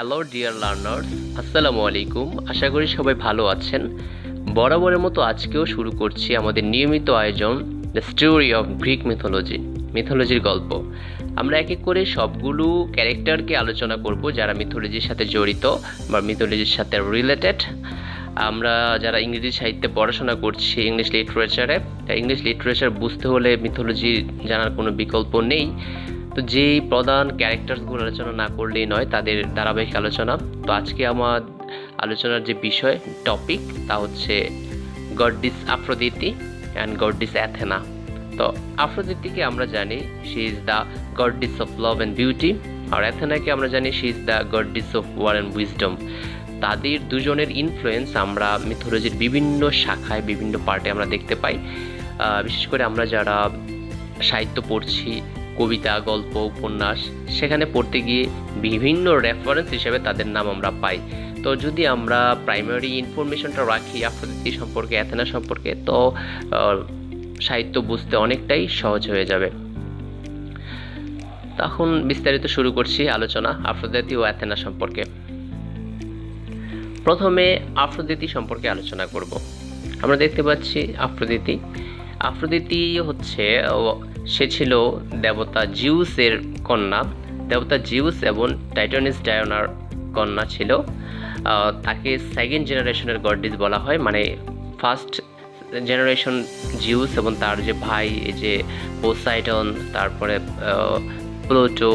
Hello dear learners, আসসালামু আলাইকুম। আশা করি সবাই ভালো আছেন। বরাবরের মতো আজকেও শুরু করছি আমাদের নিয়মিত আয়োজন দ্য স্টোরি অফ গ্রিক মিথোলজির গল্প। আমরা এক এক করে সবগুলো ক্যারেক্টারকে আলোচনা করব যারা মিথোলজির সাথে জড়িত বা মিথোলজির সাথে রিলেটেড। আমরা যারা ইংরেজি সাহিত্যে পড়াশোনা করছি, ইংলিশ লিটারেচার বুঝতে হলে মিথোলজি জানার কোনো বিকল্প নেই। তো যেই প্রধান ক্যারেক্টারসগুলো আলোচনা না করলেই নয়, তাদের ধারাবাহিক আলোচনা। তো আজকে আমার আলোচনার যে বিষয় টপিক তা হচ্ছে গডডিস আফ্রোদিতি অ্যান্ড গডডিস অ্যাথেনা। তো আফ্রোদিতিকে আমরা জানি she is the goddess of love and beauty, আর অ্যাথেনাকে আমরা জানি she is the goddess of war and wisdom. তাদের দুজনের ইনফ্লুয়েন্স আমরা মিথোলজির বিভিন্ন শাখায় বিভিন্ন পার্টে আমরা দেখতে পাই। বিশেষ করে আমরা যারা সাহিত্য পড়ছি, কবিতা, গল্প, উপন্যাস, সেখানে পড়তে গিয়ে বিভিন্ন রেফারেন্স হিসেবে তাদের নাম আমরা পাই। তো যদি আমরা প্রাইমারি ইনফরমেশনটা রাখি আফ্রোদিতি সম্পর্কে, অ্যাথেনা সম্পর্কে, তো সাহিত্য বুঝতে অনেকটাই সহজ হয়ে যাবে। তখন বিস্তারিত শুরু করছি আলোচনা আফ্রোদিতি ও অ্যাথেনা সম্পর্কে। প্রথমে আফ্রোদিতি সম্পর্কে আলোচনা করব। আমরা দেখতে পাচ্ছি আফ্রোদিতি হচ্ছে, সে ছিল দেবতা জিউসের কন্যা। দেবতা জিউস এবং টাইটানিস ডায়োনার কন্যা ছিল। তাকে সেকেন্ড জেনারেশনের গডডিস বলা হয়। মানে ফার্স্ট জেনারেশন জিউস এবং তার যে ভাই, এই যে পোসাইডন, তারপরে প্লুটো,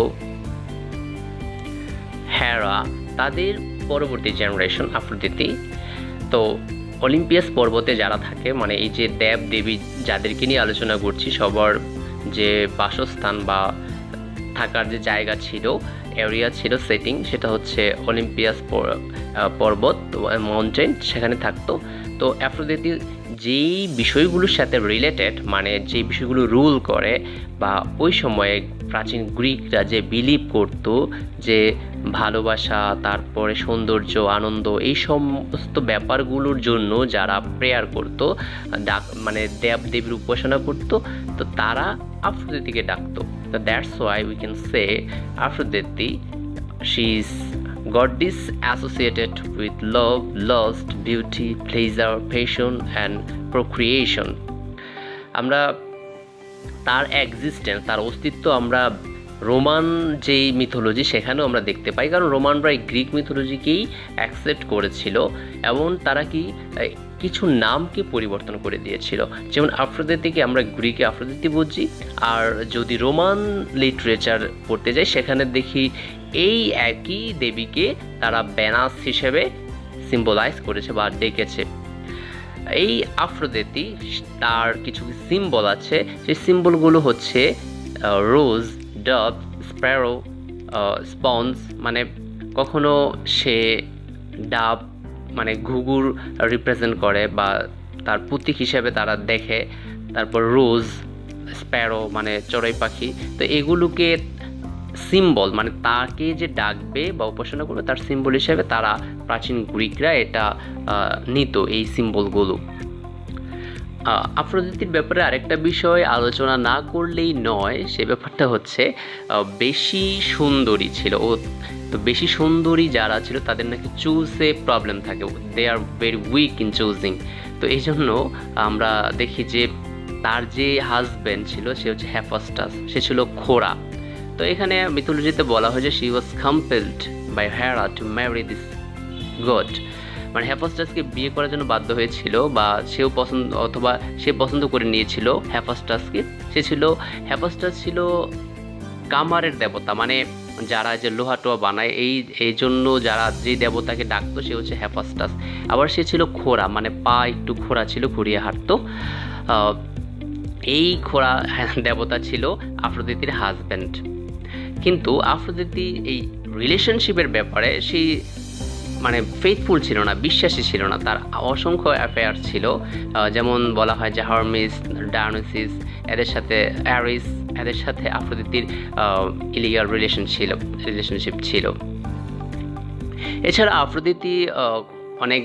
হেরা, তাদের পরবর্তী জেনারেশন আফ্রোদিতি। তো অলিম্পিয়াস পর্বতে যারা থাকে, মানে এই যে দেব দেবী যাদেরকে নিয়ে আলোচনা করছি, সবার যে বাসস্থান বা থাকার যে জায়গা ছিল, এরিয়া ছিল, সেটিং, সেটা হচ্ছে অলিম্পিয়াস পর্বত, মাউন্টেন, সেখানে থাকতো। তো অ্যাফ্রোদিতি যেই বিষয়গুলোর সাথে রিলেটেড, মানে যে বিষয়গুলো রুল করে, বা ওই সময়ে প্রাচীন গ্রিকরা যে বিলিভ করত যে ভালোবাসা, তারপরে সৌন্দর্য, আনন্দ, এই সমস্ত ব্যাপারগুলোর জন্য যারা প্রেয়ার করতো, মানে দেব দেবীর উপাসনা করতো, তো তারা আফ্রোদিতিকে ডাকতো। তো that's why we can say Aphrodite she is goddess associated with love, lust, beauty, pleasure, passion and procreation. আমরা তার এক্সিস্টেন্স, তার অস্তিত্ব আমরা রোমান যেই মিথোলজি সেখানেও আমরা দেখতে পাই, কারণ রোমানরা এই গ্রিক মিথোলজিকেই অ্যাকসেপ্ট করেছিল এবং তারা কিছু নামকে পরিবর্তন করে দিয়েছিল। যেমন আফ্রোদিতিকে আমরা গ্রিকে আফ্রোদিতি বুঝি, আর যদি রোমান লিটারেচার পড়তে যাই সেখানে দেখি এই একই দেবীকে তারা ভেনাস হিসেবে সিম্বলাইজ করেছে বা ডেকেছে। এই আফ্রোদিতি, তার কিছু সিম্বল আছে। সেই সিম্বলগুলো হচ্ছে রোজ, ডভ, স্প্যারো, স্পঞ্জ, মানে কখনো সে ডাব মানে ঘুঘুর রিপ্রেজেন্ট করে বা তার প্রতীক হিসেবে তারা দেখে। তারপর রোজ, স্প্যারো মানে চড়াই পাখি। তো এগুলোকে সিম্বল, মানে তাকে যে ডাকবে বা উপাসনা করবে তার সিম্বল হিসেবে তারা প্রাচীন গ্রিকরা এটা নিত, এই সিম্বলগুলো। আফ্রোদিতির ব্যাপারে আরেকটা বিষয় আলোচনা না করলেই নয়, সে ব্যাপারটা হচ্ছে বেশি সুন্দরী ছিল ও। তো বেশি সুন্দরী যারা ছিল তাদের নাকি চুজে প্রবলেম থাকে, they are very weak in choosing. তো এই জন্য আমরা দেখি যে তার যে হাজব্যান্ড ছিল সে হচ্ছে হেফাস্টাস, সে ছিল খোড়া। তো এখানে মিথোলজিতে বলা হয় যে she was compelled by Hera to marry this god, মানে হেফাস্টাসকে বিয়ে করার জন্য বাধ্য হয়েছিল, বা সেও পছন্দ, অথবা সে পছন্দ করে নিয়েছিল হেফাস্টাসকে। হেফাস্টাস ছিল কামারের দেবতা, মানে যারা যে লোহা টোয়া বানায়, এই জন্য যারা যে দেবতাকে ডাকতো সে হচ্ছে হেফাস্টাস। আবার সে ছিল খোড়া, মানে পা একটু খোড়া ছিল, ঘুরিয়ে হাঁটতো। এই খোড়া দেবতা ছিল আফ্রোদিতির হাজব্যান্ড। কিন্তু আফ্রোদিতি এই রিলেশনশিপের ব্যাপারে সেই মানে ফেথফুল ছিল না, বিশ্বাসী ছিল না। তার অসংখ্য অ্যাফেয়ার ছিল, যেমন বলা হয় যে হারমিস, ডায়োনিসিস, এদের সাথে অ্যারিস, এদের সাথে আফ্রোদিতির ইলিগাল রিলেশনশিপ ছিল। এছাড়া আফ্রোদিতি অনেক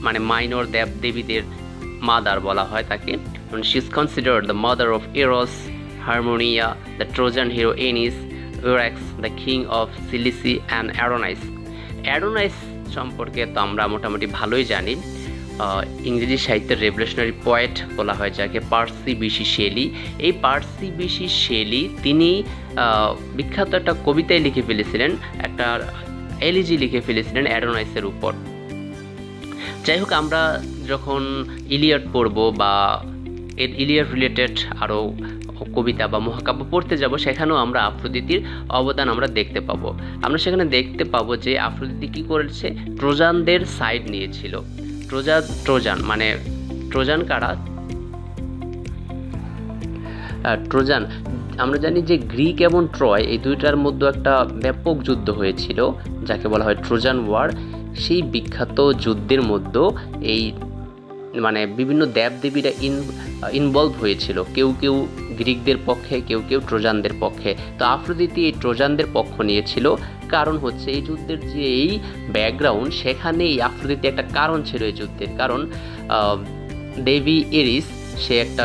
মানে মাইনর দেবীদের মাদার বলা হয় তাকে। She is considered the mother of Eros, Harmonia, the Trojan hero Aeneas, Euryx, the king of Cilicia, and Adonis, Adonis সম্পর্কে তো আমরা মোটামুটি ভালোই জানি। ইংরেজি সাহিত্যের রেভলিউশনারি পোয়েট বলা হয় যাকে, পার্সি বিশি শেলি। এই পার্সি বিশি শেলি তিনি বিখ্যাত একটা কবিতায় লিখে ফেলেছিলেন, একটা এলিজি লিখে ফেলেছিলেন অ্যাডোনাইসের উপর। যাই হোক, আমরা যখন ইলিয়াড পড়ব বা এর ইলিয়াড রিলেটেড আরও কবিতা বা মহাকাব্য পড়তে যাব, সেখানেও আমরা আফ্রোদিতির অবদান আমরা দেখতে পাবো। আমরা সেখানে দেখতে পাবো যে আফ্রোদিতি কী করেছে, ট্রোজানদের সাইড নিয়েছিল। ট্রোজান মানে ট্রোজান কারা? ট্রোজান, আমরা জানি যে গ্রিক এবং ট্রয় এই দুইটার মধ্যে একটা ব্যাপক যুদ্ধ হয়েছিল যাকে বলা হয় ট্রোজান ওয়ার। সেই বিখ্যাত যুদ্ধের মধ্যে এই মানে বিভিন্ন দেবদেবীরা ইনভলভ হয়েছিল, কেউ কেউ গ্রিকদের পক্ষে, কেউ কেউ ট্রোজানদের পক্ষে। তো আফ্রোদিতি এই ট্রোজানদের পক্ষ নিয়েছিল, কারণ হচ্ছে এই যুদ্ধের যে এই ব্যাকগ্রাউন্ড, সেখানে এই আফ্রোদিতি একটা কারণ ছিল এই যুদ্ধের। কারণ দেবী এরিস সে একটা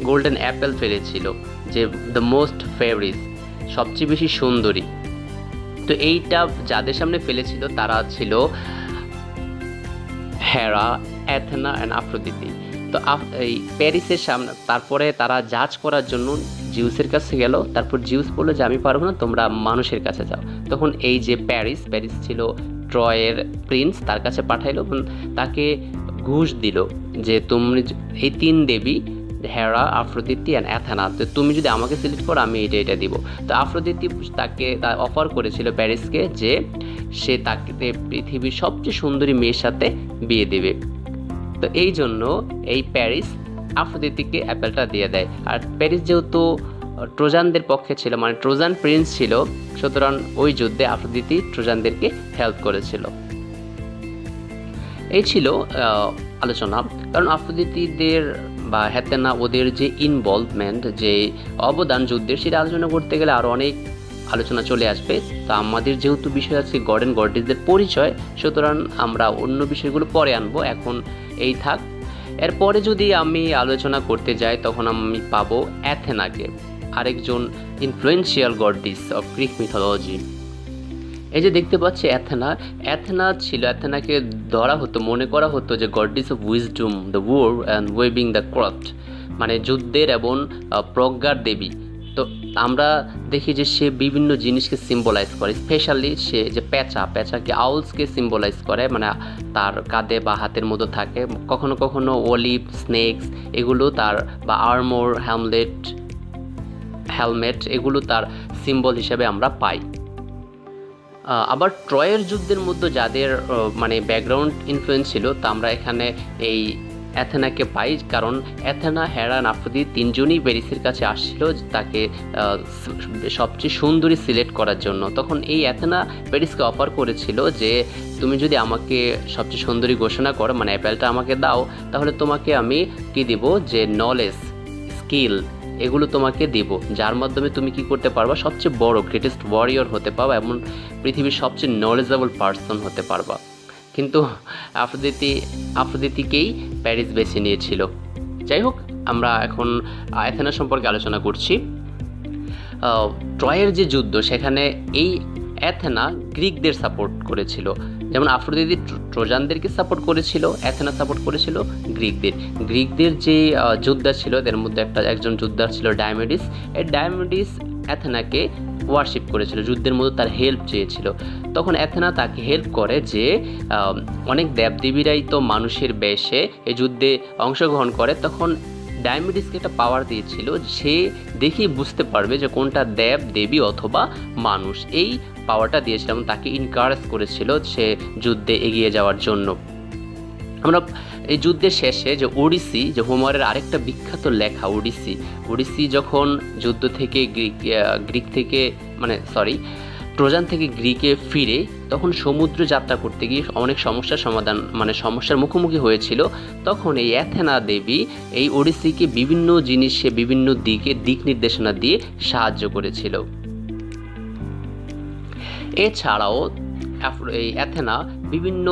গোল্ডেন অ্যাপেল ফেলেছিল, যে দ্য মোস্ট ফেভারিট, সবচেয়ে বেশি সুন্দরী। তো এইটা যাদের সামনে ফেলেছিল তারা ছিল হেরা, অ্যাথেনা অ্যান্ড আফ্রোদিতি। তো এই প্যারিসের সামনে তারপরে তারা জাজ করার জন্য জিউসের কাছে গেল। তারপর জিউস বললো যে আমি পারবো না, তোমরা মানুষের কাছে যাও। তখন এই যে প্যারিস ছিল ট্রয়ের প্রিন্স, তার কাছে পাঠাইলো, তাকে ঘুষ দিল যে তুমি এই তিন দেবী হেরা, আফ্রোদিতি অ্যান্ড অ্যাথেনা, তো তুমি যদি আমাকে সিলেক্ট করো আমি এটা দিব। তো আফ্রোদিতি তাকে অফার করেছিল প্যারিসকে যে সে তাকে পৃথিবীর সবচেয়ে সুন্দরী মেয়ের সাথে বিয়ে দেবে। তো এই জন্য এই প্যারিস আফ্রোদিতিকে অ্যাপেলটা দিয়ে দেয়। আর প্যারিস যেহেতু ট্রোজানদের পক্ষে ছিল, মানে ট্রোজান প্রিন্স ছিল, সুতরাং ওই যুদ্ধে আফ্রোদিতি ট্রোজানদেরকে হেল্প করেছিল। এই ছিল আলোচনা। কারণ আফ্রোদিতিদের বা অ্যাথেনা ওদের যে ইনভলভমেন্ট, যে অবদান যুদ্ধের, সেটা আলোচনা করতে গেলে আরও অনেক আলোচনা চলে আসবে। তা আমাদের যেহেতু বিষয় আছে গড অ্যান্ড গডেসদের পরিচয়, সুতরাং আমরা অন্য বিষয়গুলো পরে আনবো, এখন এই থাক। এরপরে যদি আমি আলোচনা করতে যাই তখন আমি পাবো অ্যাথেনাকে, আরেকজন influential goddess of Greek mythology. এই যে দেখতে পাচ্ছি অ্যাথেনা ছিল, অ্যাথেনাকে ধরা হতো, মনে করা হতো যে goddess of wisdom, the war and weaving the craft, মানে যুদ্ধের এবং প্রজ্ঞার দেবী। তো আমরা দেখি যে সে বিভিন্ন জিনিসকে সিম্বলাইজ করে, স্পেশালি সে যে পেঁচাকে আউলসকে সিম্বলাইজ করে, মানে তার কাঁধে বা হাতের মধ্যে থাকে। কখনো কখনো অলিভ, স্নেকস এগুলো তার, বা আর্মোর, হেলমেট এগুলো তার সিম্বল হিসেবে আমরা পাই। আবার ট্রয়ের যুদ্ধের মধ্যে যাদের মানে ব্যাকগ্রাউন্ড ইনফ্লুয়েন্স ছিল, তা আমরা এখানে এই অ্যাথেনাকে পাই। কারণ অ্যাথেনা, হেরা, আফ্রোদিতি তিনজনই প্যারিসের কাছে আসছিল তাকে সবচেয়ে সুন্দরী সিলেক্ট করার জন্য। তখন এই অ্যাথেনা প্যারিসকে অফার করেছিল যে তুমি যদি আমাকে সবচেয়ে সুন্দরী ঘোষণা করো, মানে অ্যাপেলটা আমাকে দাও, তাহলে তোমাকে আমি কি দিব, যে নলেজ, স্কিল এগুলো তোমাকে দিব, যার মাধ্যমে তুমি কি করতে পারবা, সবচেয়ে বড় গ্রেটেস্ট ওয়ারিয়র হতে পারবা এবং পৃথিবীর সবচেয়ে নলেজেবল পার্সন হতে পারবা। কিন্তু আফ্রোদিতিকেই প্যারিস বেছে নিয়েছিল। যাই হোক, আমরা এখন অ্যাথেনা সম্পর্কে আলোচনা করছি। ট্রয়ের যে যুদ্ধ, সেখানে এই অ্যাথেনা গ্রিকদের সাপোর্ট করেছিল, যেমন আফ্রোদিতি ট্রোজানদেরকে সাপোর্ট করেছিল, অ্যাথেনা সাপোর্ট করেছিল গ্রিকদের যে যোদ্ধা ছিল এদের মধ্যে একজন যোদ্ধা ছিল ডায়োমেডিস। এই ডায়োমেডিস অ্যাথেনাকে ওয়ারশিপ করেছিল, যুদ্ধের মধ্যে তার হেল্প চেয়েছিল। তখন অ্যাথেনা তাকে হেল্প করে যে অনেক দেবদেবীরাই তো মানুষের বেশে এই যুদ্ধে অংশগ্রহণ করে। তখন ডায়োমেডিসকে একটা পাওয়ার দিয়েছিল, সে দেখেই বুঝতে পারবে যে কোনটা দেব দেবী অথবা মানুষ। এই পাওয়ারটা দিয়েছিল এবং তাকে ইনকারেজ করেছিল সে যুদ্ধে এগিয়ে যাওয়ার জন্য। আমরা এই যুদ্ধের শেষে যে ওডিসি, যে হোমারের আরেকটা বিখ্যাত লেখা ওডিসি যখন যুদ্ধ থেকে ট্রোজান থেকে গ্রিকে ফিরে, তখন সমুদ্র যাত্রা করতে গিয়ে অনেক সমস্যার মুখোমুখি হয়েছিল। তখন এই অ্যাথেনা দেবী এই ওডিসিকে বিভিন্ন জিনিসে বিভিন্ন দিক নির্দেশনা দিয়ে সাহায্য করেছিল। এছাড়াও এই অ্যাথেনা বিভিন্ন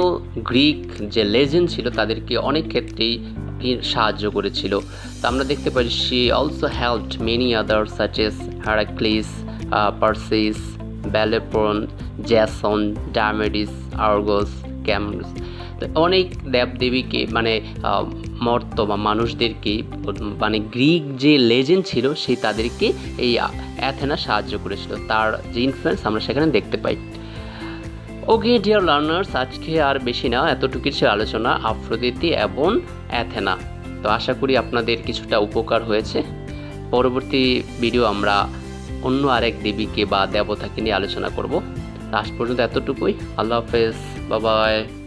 গ্রিক যে লেজেন্ড ছিল তাদেরকে অনেক ক্ষেত্রেই সাহায্য করেছিল। তো আমরা দেখতে পাই she also helped many others such as Heracles, Perseus, Bellerophon, Jason, Diomedes, Argos, Cadmus, তো অনেক দেবদেবীকে মানে মর্ত বা মানুষদেরকে মানে গ্রিক যে লেজেন্ড ছিল সেই তাদেরকে এই অ্যাথেনা সাহায্য করেছিল, তার যে ইনফ্লুয়েন্স আমরা সেখানে দেখতে পাই। ওকে ডিয়ার লার্নার্স, আজকে আর বেশি না, এতটুকু ছিল আলোচনা আফ্রোদিতি এবং অ্যাথেনা। তো আশা করি আপনাদের কিছুটা উপকার হয়েছে। পরবর্তী ভিডিও আমরা অন্য আরেক দেবীকে বা দেবতাকে নিয়ে আলোচনা করব। আজ পর্যন্ত এতটুকুই। আল্লাহ হাফেজ, বাই বাই।